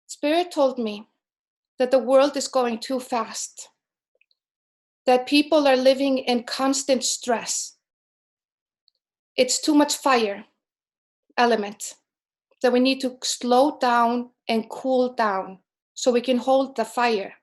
Spirit told me that the world is going too fast, that people are living in constant stress. It's too much fire element, that we need to slow down and cool down so we can hold the fire.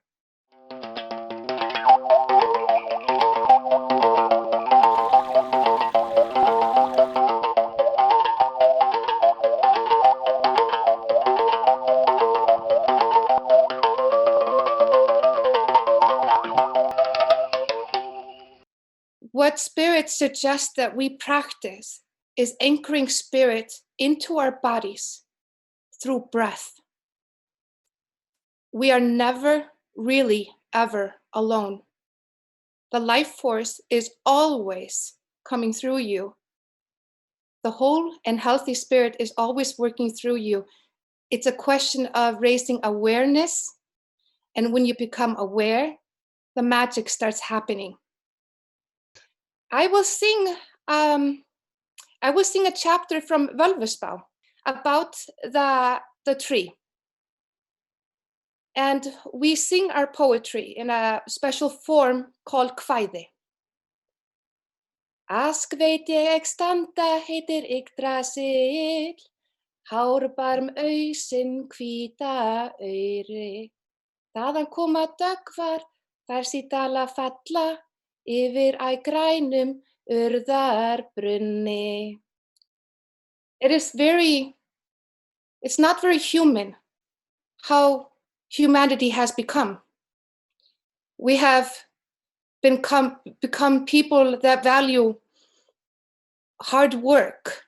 What Spirit suggests that we practice is anchoring Spirit into our bodies through breath. We are never really ever alone. The life force is always coming through you. The whole and healthy Spirit is always working through you. It's a question of raising awareness, and when you become aware, the magic starts happening. I will sing a chapter from Völvusbá about the tree. And we sing our poetry in a special form called kvæði. Ask veit ég standa heitir Yggdrasil, hárbarm ausinn hvíta auri. Þaðan koma döggvar, þær síðala falla, yfir æ grænum urðarbrunni. It's not very human how humanity has become. We have become people that value hard work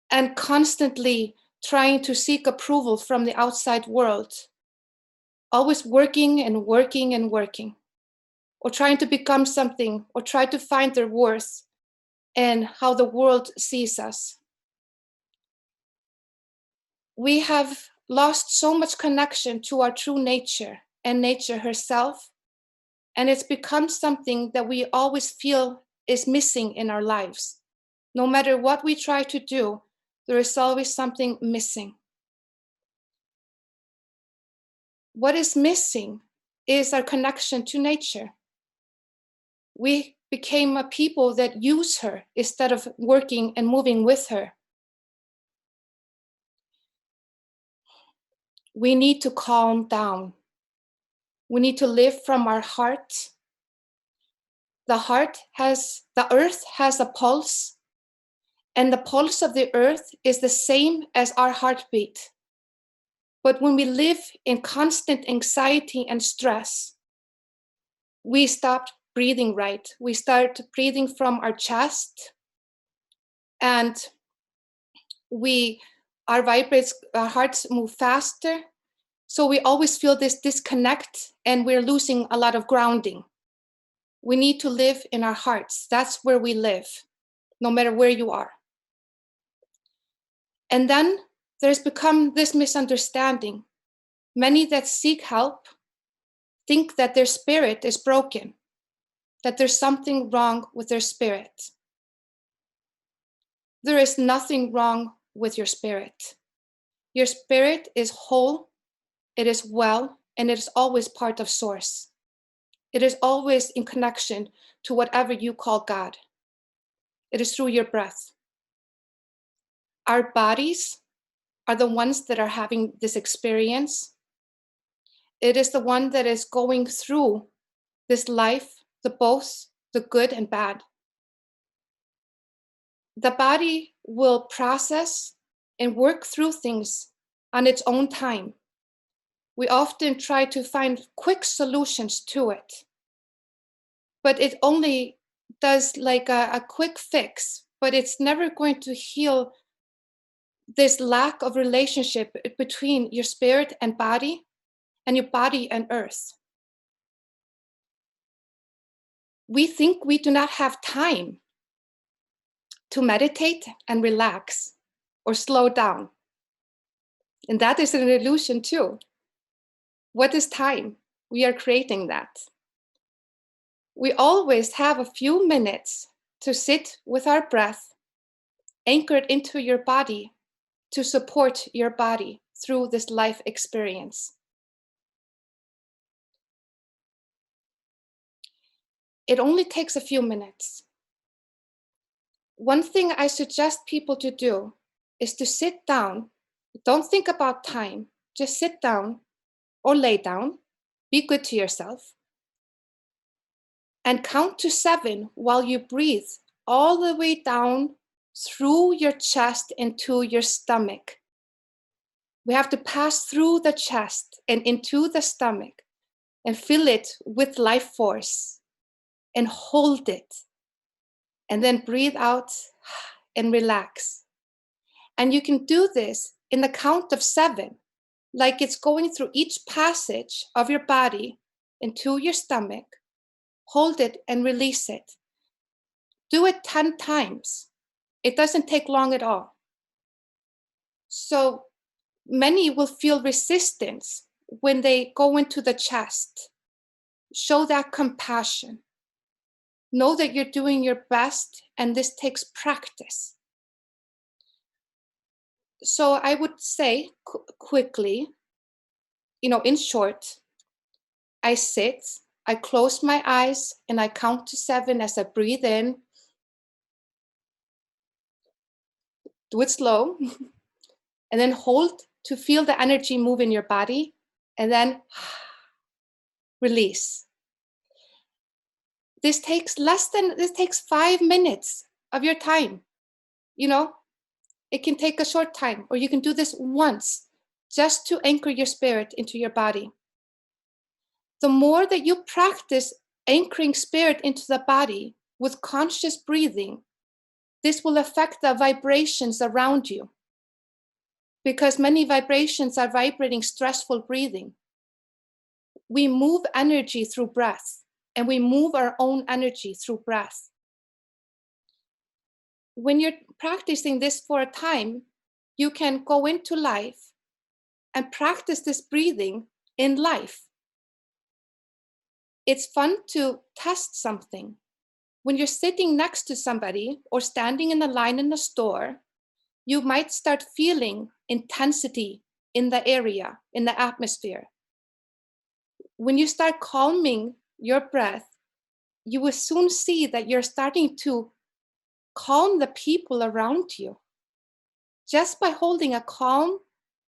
and constantly trying to seek approval from the outside world, always working and working and working, or trying to become something, or try to find their worth in how the world sees us. We have lost so much connection to our true nature and nature herself, and it's become something that we always feel is missing in our lives. No matter what we try to do, there is always something missing. What is missing is our connection to nature. We became a people that use her instead of working and moving with her. We need to calm down. We need to live from our heart. The earth has a pulse, and the pulse of the earth is the same as our heartbeat. But when we live in constant anxiety and stress, we stop breathing right. We start breathing from our chest, and our hearts move faster. So we always feel this disconnect, and we're losing a lot of grounding. We need to live in our hearts. That's where we live, no matter where you are. And then there's become this misunderstanding. Many that seek help think that their spirit is broken, that there's something wrong with their spirit. There is nothing wrong with your spirit. Your spirit is whole, it is well, and it is always part of Source. It is always in connection to whatever you call God. It is through your breath. Our bodies are the ones that are having this experience. It is the one that is going through this life, both the good and bad. The body will process and work through things on its own time. We often try to find quick solutions to it, but it only does like a quick fix, but it's never going to heal this lack of relationship between your spirit and your body and earth. We think we do not have time to meditate and relax or slow down. And that is an illusion too. What is time? We are creating that. We always have a few minutes to sit with our breath, anchored into your body, to support your body through this life experience. It only takes a few minutes. One thing I suggest people to do is to sit down. Don't think about time. Just sit down or lay down. Be good to yourself. And count to 7 while you breathe all the way down through your chest into your stomach. We have to pass through the chest and into the stomach and fill it with life force and hold it. And then breathe out and relax. And you can do this in the count of 7, like it's going through each passage of your body into your stomach. Hold it and release it. Do it 10 times. It doesn't take long at all. So many will feel resistance when they go into the chest. Show that compassion. Know that you're doing your best, and this takes practice. So I would say quickly, in short, I sit, I close my eyes, and I count to 7 as I breathe in. Do it slow, and then hold to feel the energy move in your body, and then release. This takes 5 minutes of your time. It can take a short time, or you can do this once just to anchor your spirit into your body. The more that you practice anchoring spirit into the body with conscious breathing, this will affect the vibrations around you, because many vibrations are vibrating stressful breathing. We move energy through breath, and we move our own energy through breath. When you're practicing this for a time, you can go into life and practice this breathing in life. It's fun to test something. When you're sitting next to somebody or standing in a line in a store, you might start feeling intensity in the area, in the atmosphere. When you start calming your breath, you will soon see that you're starting to calm the people around you. Just by holding a calm,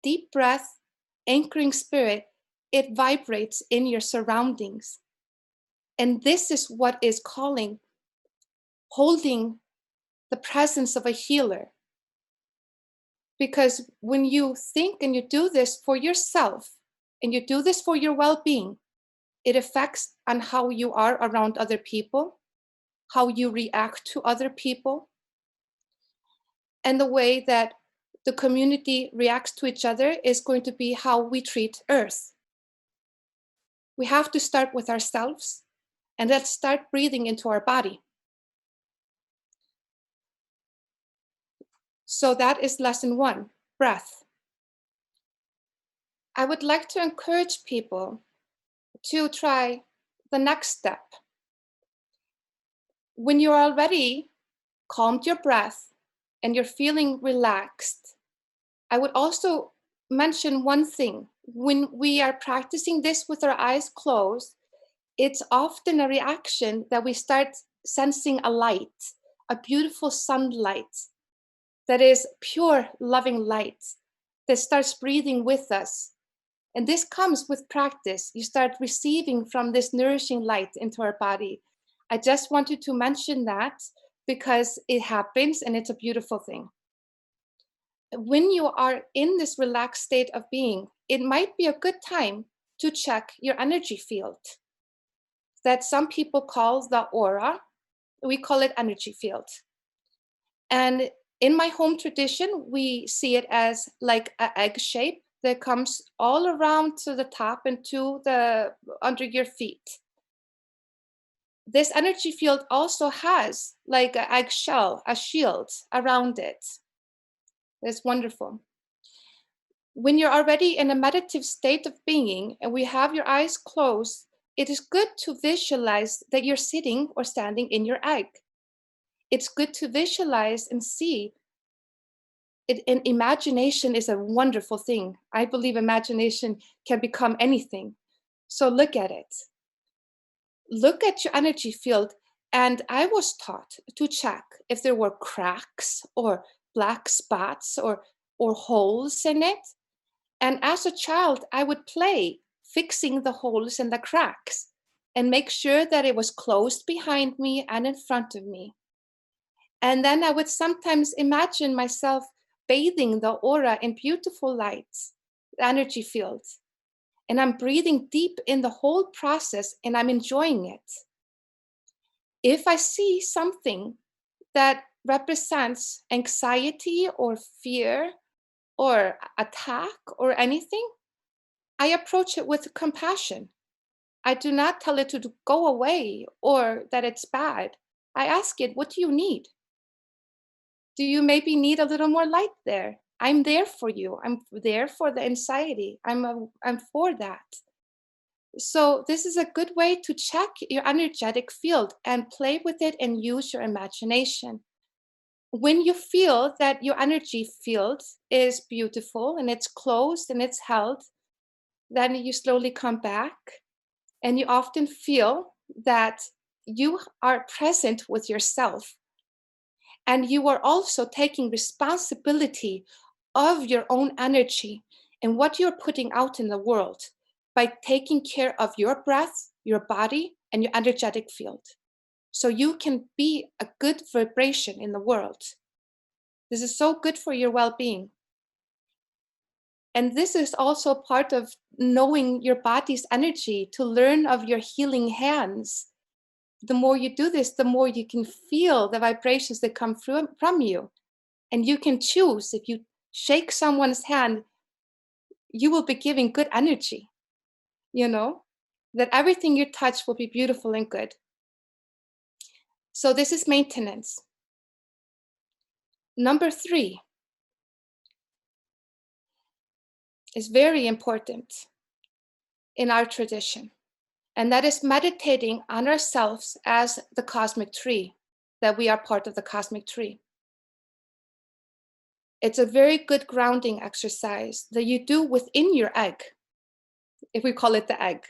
deep breath, anchoring spirit, it vibrates in your surroundings. And this is what is calling holding the presence of a healer. Because when you think and you do this for yourself, and you do this for your well-being, it affects on how you are around other people, how you react to other people, and the way that the community reacts to each other is going to be how we treat Earth. We have to start with ourselves, and let's start breathing into our body. So that is lesson 1, breath. I would like to encourage people to try the next step. When you're already calmed your breath and you're feeling relaxed, I would also mention one thing. When we are practicing this with our eyes closed, it's often a reaction that we start sensing a light, a beautiful sunlight that is pure, loving light that starts breathing with us. And this comes with practice. You start receiving from this nourishing light into our body. I just wanted to mention that because it happens and it's a beautiful thing. When you are in this relaxed state of being, it might be a good time to check your energy field that some people call the aura. We call it energy field. And in my home tradition, we see it as like an egg shape that comes all around to the top and to the under your feet. This energy field also has like an eggshell, a shield around it. It's wonderful. When you're already in a meditative state of being and we have your eyes closed, it is good to visualize that you're sitting or standing in your egg. It's good to visualize and see it, and imagination is a wonderful thing. I believe imagination can become anything. So look at it. look at your energy field. And I was taught to check if there were cracks or black spots or holes in it. And as a child, I would play fixing the holes and the cracks and make sure that it was closed behind me and in front of me. And then I would sometimes imagine myself bathing the aura in beautiful lights, the energy field. And I'm breathing deep in the whole process and I'm enjoying it. If I see something that represents anxiety or fear or attack or anything, I approach it with compassion. I do not tell it to go away or that it's bad. I ask it, what do you need? Do you maybe need a little more light there? I'm there for you. I'm there for the anxiety. I'm for that. So this is a good way to check your energetic field and play with it and use your imagination. When you feel that your energy field is beautiful and it's closed and it's held, then you slowly come back and you often feel that you are present with yourself. And you are also taking responsibility of your own energy and what you're putting out in the world by taking care of your breath, your body, and your energetic field. So you can be a good vibration in the world. This is so good for your well-being. And this is also part of knowing your body's energy, to learn of your healing hands. The more you do this, the more you can feel the vibrations that come from you. And you can choose, if you shake someone's hand, you will be giving good energy, that everything you touch will be beautiful and good. So this is maintenance. Number 3 is very important in our tradition. And that is meditating on ourselves as the cosmic tree, that we are part of the cosmic tree. It's a very good grounding exercise that you do within your egg, if we call it the egg.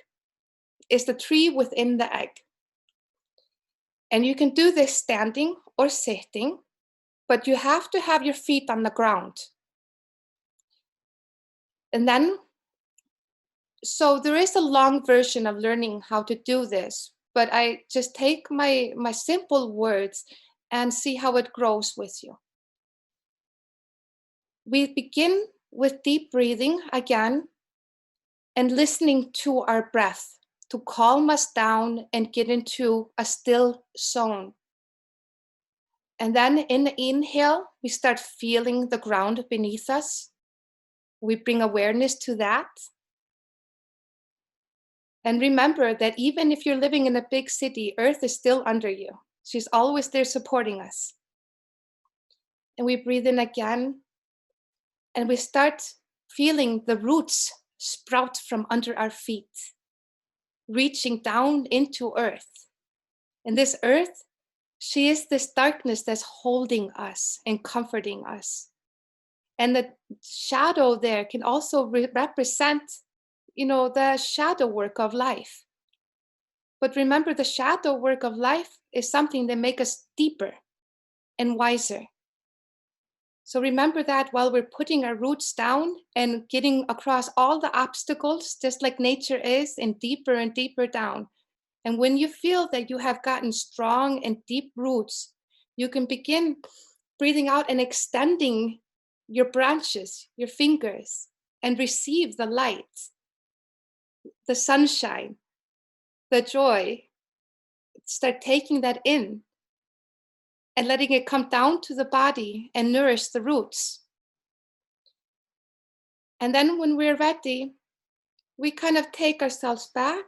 It's the tree within the egg. And you can do this standing or sitting, but you have to have your feet on the ground. And then, so there is a long version of learning how to do this, but I just take my simple words and see how it grows with you. We begin with deep breathing again and listening to our breath to calm us down and get into a still zone. And then in the inhale, we start feeling the ground beneath us. We bring awareness to that. And remember that even if you're living in a big city, Earth is still under you. She's always there supporting us. And we breathe in again. And we start feeling the roots sprout from under our feet, reaching down into Earth. And this Earth, she is this darkness that's holding us and comforting us. And the shadow there can also represent, the shadow work of life. But remember, the shadow work of life is something that makes us deeper and wiser. So remember that while we're putting our roots down and getting across all the obstacles, just like nature is, and deeper down. And when you feel that you have gotten strong and deep roots, you can begin breathing out and extending your branches, your fingers, and receive the light, the sunshine, the joy. Start taking that in and letting it come down to the body and nourish the roots. And then when we're ready, we kind of take ourselves back.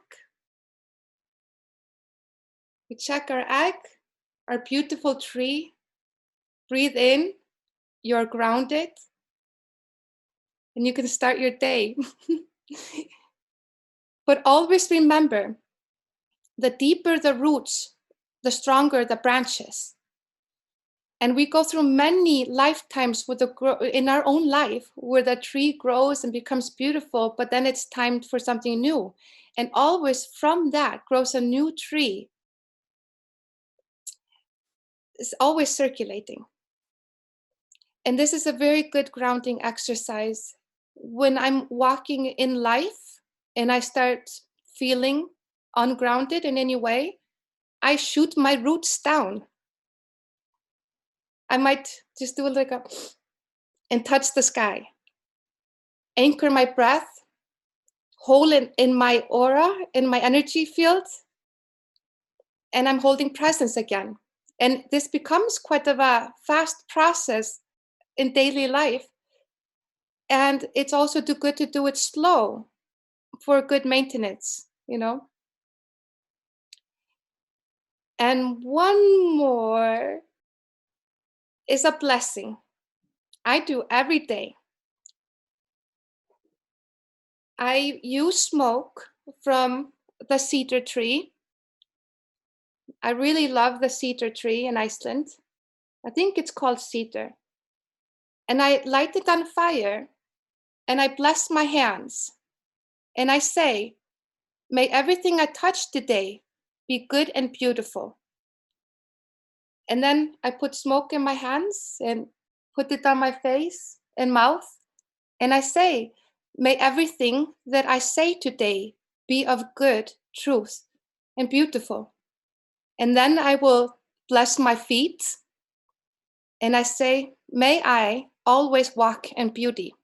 We check our egg, our beautiful tree. Breathe in, you're grounded, and you can start your day. But always remember, the deeper the roots, the stronger the branches. And we go through many lifetimes with in our own life where the tree grows and becomes beautiful, but then it's time for something new. And always from that grows a new tree. It's always circulating. And this is a very good grounding exercise. When I'm walking in life and I start feeling ungrounded in any way, I shoot my roots down. I might just do like a and touch the sky, anchor my breath, hold in my aura, in my energy field, and I'm holding presence again. And this becomes quite of a fast process in daily life. And it's also good to do it slow for good maintenance, you know. And one more is a blessing. I do every day. I use smoke from the cedar tree. I really love the cedar tree in Iceland. I think it's called cedar. And I light it on fire and I bless my hands. And I say, may everything I touch today be good and beautiful. And then I put smoke in my hands and put it on my face and mouth. And I say, may everything that I say today be of good, truth, and beautiful. And then I will bless my feet. And I say, may I always walk in beauty.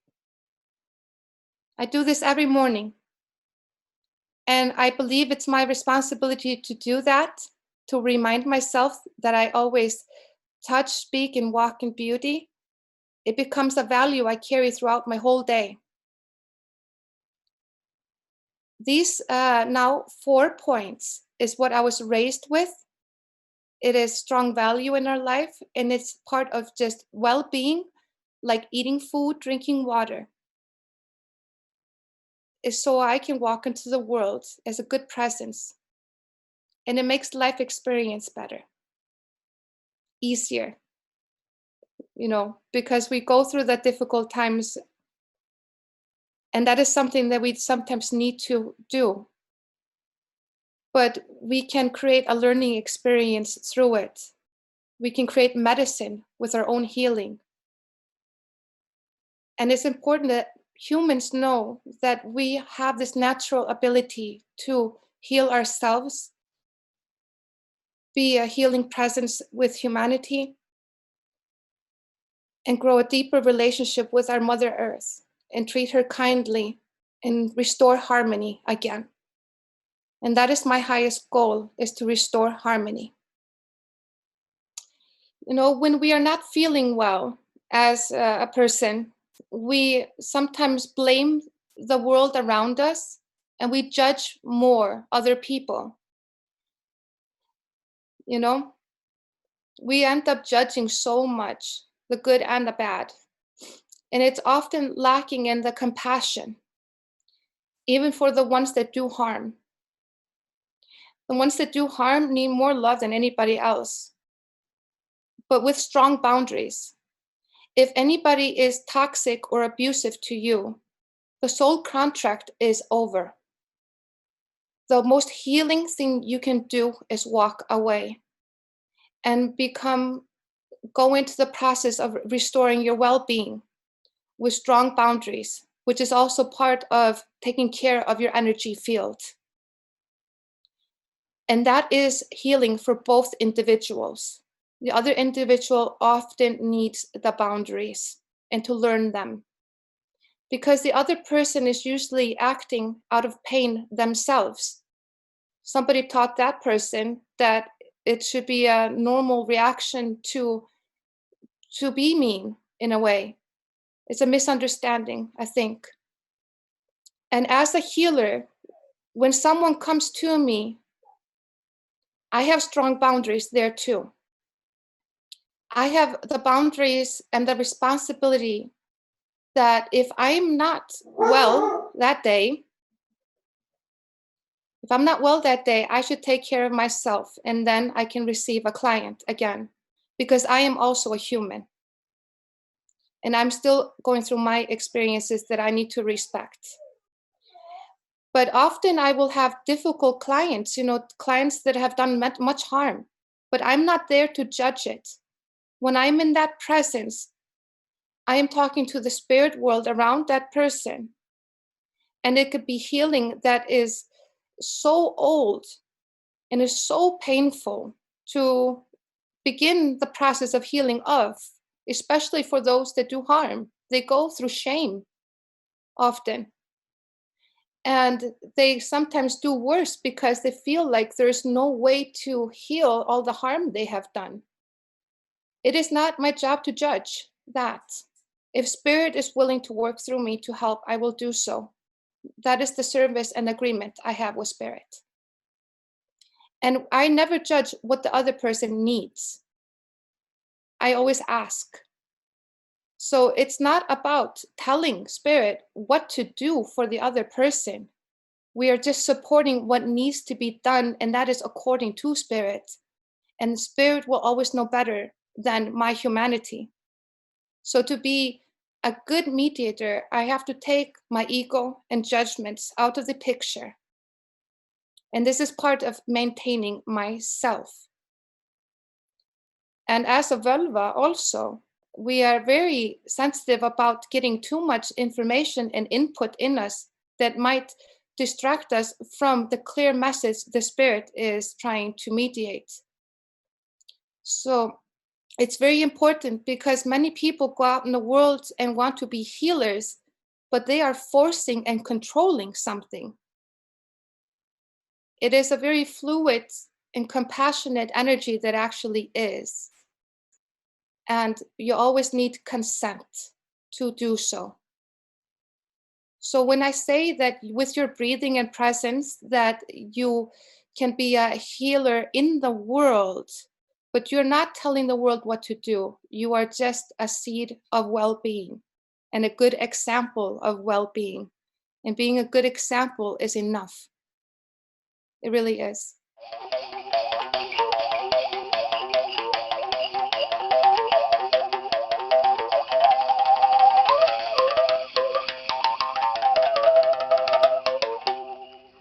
I do this every morning. And I believe it's my responsibility to do that, to remind myself that I always touch, speak, and walk in beauty. It becomes a value I carry throughout my whole day. These now 4 points is what I was raised with. It is strong value in our life, and it's part of just well-being, like eating food, drinking water. Is so I can walk into the world as a good presence. And it makes life experience better, easier, you know, because we go through the difficult times. And that is something that we sometimes need to do. But we can create a learning experience through it. We can create medicine with our own healing. And it's important that humans know that we have this natural ability to heal ourselves, be a healing presence with humanity, and grow a deeper relationship with our Mother Earth, and treat her kindly and restore harmony again. And that is my highest goal, is to restore harmony. You know, when we are not feeling well as a person, we sometimes blame the world around us and we judge more other people. You know, we end up judging so much, the good and the bad. And it's often lacking in the compassion, even for the ones that do harm. The ones that do harm need more love than anybody else, but with strong boundaries. If anybody is toxic or abusive to you, the soul contract is over. The most healing thing you can do is walk away and go into the process of restoring your well-being with strong boundaries, which is also part of taking care of your energy field. And that is healing for both individuals. The other individual often needs the boundaries and to learn them, because the other person is usually acting out of pain themselves. Somebody taught that person that it should be a normal reaction to be mean in a way. It's a misunderstanding, I think. And as a healer, when someone comes to me, I have strong boundaries there too. I have the boundaries and the responsibility that if I'm not well that day, I should take care of myself, and then I can receive a client again. because I am also a human. And I'm still going through my experiences that I need to respect. But often I will have difficult clients, clients that have done much harm, but I'm not there to judge it. When I'm in that presence, I am talking to the spirit world around that person. And it could be healing that is so old and is so painful to begin the process of healing of, especially for those that do harm. They go through shame often. And they sometimes do worse because they feel like there's no way to heal all the harm they have done. It is not my job to judge that. If spirit is willing to work through me to help, I will do so. That is the service and agreement I have with spirit. And I never judge what the other person needs. I always ask. So it's not about telling spirit what to do for the other person. We are just supporting what needs to be done, and that is according to spirit. And spirit will always know better than my humanity. So to be a good mediator, I have to take my ego and judgments out of the picture. And this is part of maintaining myself. And as a vulva also, we are very sensitive about getting too much information and input in us that might distract us from the clear message the spirit is trying to mediate. So it's very important because many people go out in the world and want to be healers, but they are forcing and controlling something. It is a very fluid and compassionate energy that actually is. And you always need consent to do so. So when I say that with your breathing and presence, that you can be a healer in the world, but you're not telling the world what to do. You are just a seed of well-being and a good example of well-being. And being a good example is enough. It really is.